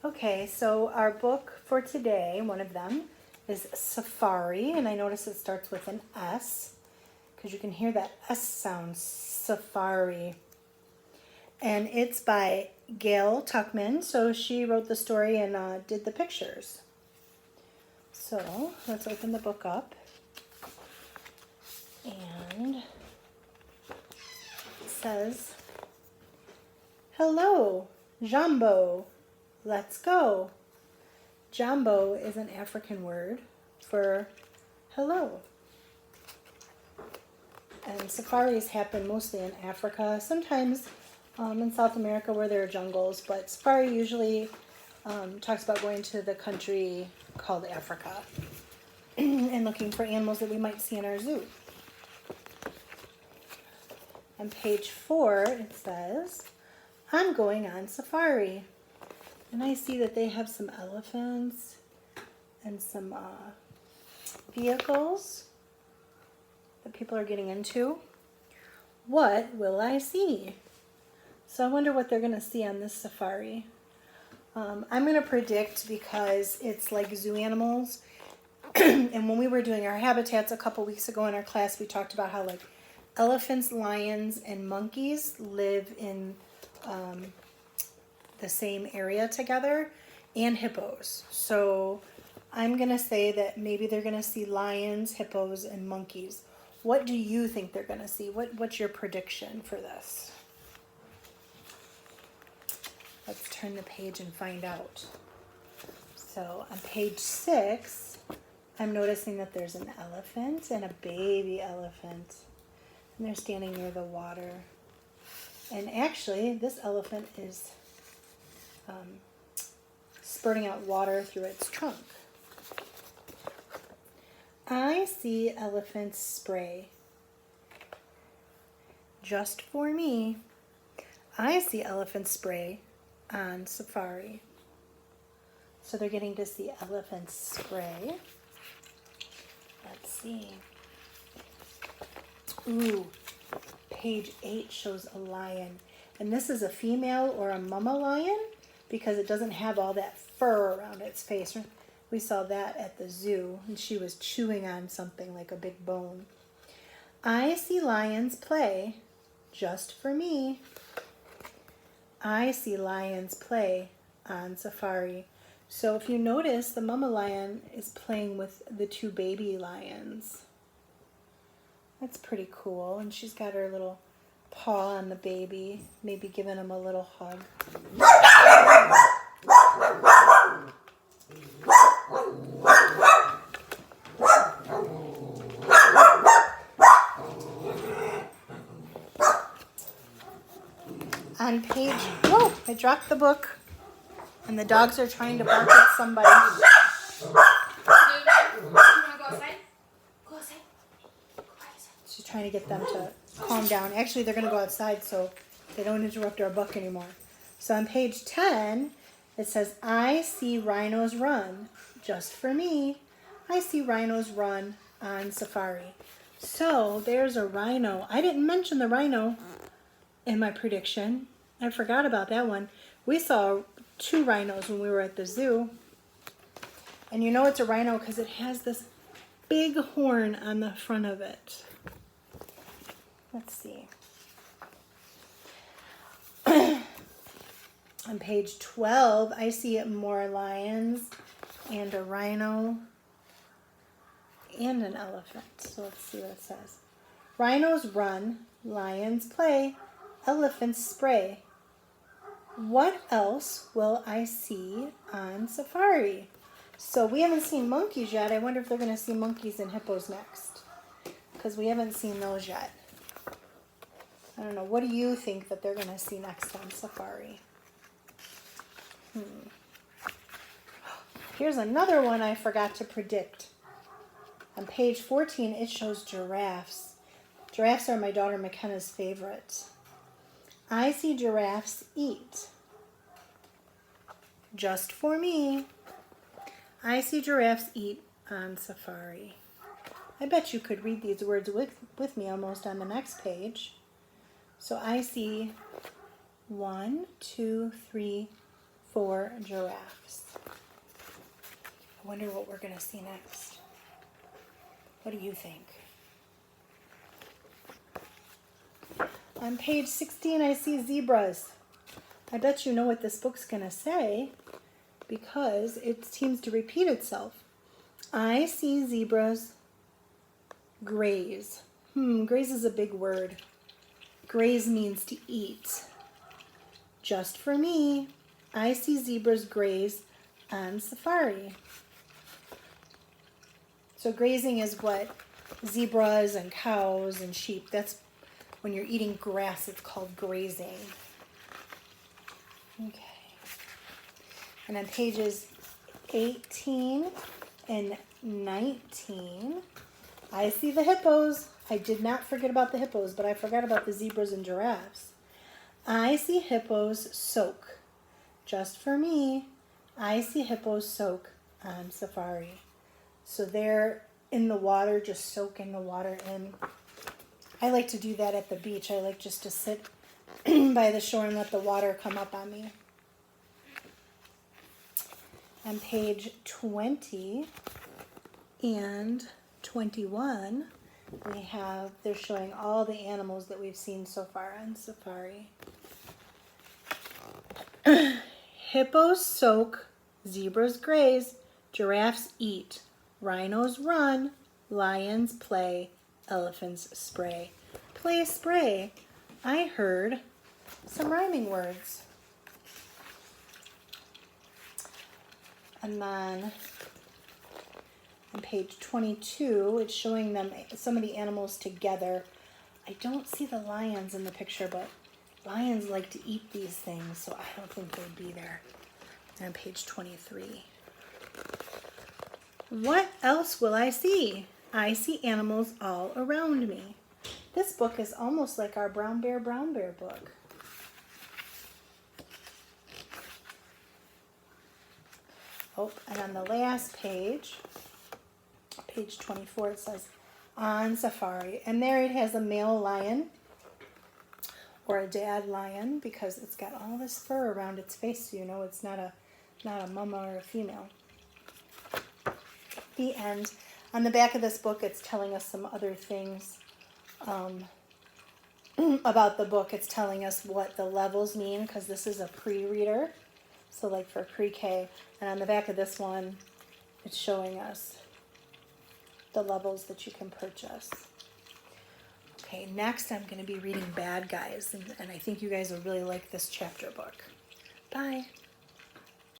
Okay, so our book for today, one of them, is Safari, and I notice it starts with an S because you can hear that S sound, Safari. And it's by Gail Tuckman, so she wrote the story and did the pictures. So let's open the book up. And it says, "Hello, Jambo, let's go." Jambo is an African word for hello. And safaris happen mostly in Africa, sometimes in South America where there are jungles, but safari usually talks about going to the country called Africa and looking for animals that we might see in our zoo. On page 4, it says, "I'm going on safari." And I see that they have some elephants and some vehicles that people are getting into. What will I see? So I wonder what they're going to see on this safari. I'm going to predict, because it's like zoo animals. And when we were doing our habitats a couple weeks ago in our class, we talked about how like elephants, lions, and monkeys live in the same area together, and hippos. So I'm going to say that maybe they're going to see lions, hippos, and monkeys. What do you think they're going to see? What's your prediction for this? Let's turn the page and find out. So on page 6, I'm noticing that there's an elephant and a baby elephant. And they're standing near the water. And actually, this elephant is spurting out water through its trunk. I see elephant spray. Just for me. I see elephant spray on safari. So they're getting to see elephant spray. Let's see. Ooh, page 8 shows a lion. And this is a female or a mama lion because it doesn't have all that fur around its face. We saw that at the zoo, and she was chewing on something like a big bone. I see lions play just for me. I see lions play on safari. So if you notice, the mama lion is playing with the 2 baby lions. That's pretty cool. And she's got her little paw on the baby, maybe giving him a little hug. On page, whoa, I dropped the book, and the dogs are trying to bark at somebody. She's trying to get them to calm down. Actually, they're going to go outside so they don't interrupt our book anymore. So on page 10, it says, I see rhinos run just for me. I see rhinos run on safari. So there's a rhino. I didn't mention the rhino in my prediction. I forgot about that one. We saw 2 rhinos when we were at the zoo. And you know it's a rhino because it has this big horn on the front of it. Let's see. On page 12, I see more lions and a rhino and an elephant. So let's see what it says. Rhinos run, lions play, elephants spray. What else will I see on safari? So we haven't seen monkeys yet. I wonder if they're going to see monkeys and hippos next, because we haven't seen those yet. I don't know. What do you think that they're going to see next on safari? Here's another one I forgot to predict. On page 14, it shows giraffes. Giraffes are my daughter McKenna's favorite. I see giraffes eat. Just for me. I see giraffes eat on safari. I bet you could read these words with me almost on the next page. So I see 1, 2, 3, for giraffes. I wonder what we're going to see next. What do you think? On page 16, I see zebras. I bet you know what this book's going to say because it seems to repeat itself. I see zebras graze. Graze is a big word. Graze means to eat. Just for me, I see zebras graze on safari. So grazing is what zebras and cows and sheep, that's when you're eating grass, it's called grazing. Okay. And on pages 18 and 19, I see the hippos. I did not forget about the hippos, but I forgot about the zebras and giraffes. I see hippos soak. Just for me, I see hippos soak on safari. So they're in the water, just soaking the water in. I like to do that at the beach. I like just to sit by the shore and let the water come up on me. On page 20 and 21, they're showing all the animals that we've seen so far on safari. Hippos soak, zebras graze, giraffes eat, rhinos run, lions play, elephants spray. Play spray. I heard some rhyming words. And then on page 22, it's showing them some of the animals together. I don't see the lions in the picture, but lions like to eat these things, so I don't think they'd be there. And on page 23. What else will I see? I see animals all around me. This book is almost like our Brown Bear book. Oh, and on the last page, page 24, it says, on safari. And there it has a male lion, or a dad lion, because it's got all this fur around its face, so you know it's not a mama or a female. The end. On the back of this book, it's telling us some other things about the book. It's telling us what the levels mean, because this is a pre-reader, so like for pre-K. And on the back of this one, it's showing us the levels that you can purchase. Okay, next I'm going to be reading Bad Guys, and I think you guys will really like this chapter book. Bye.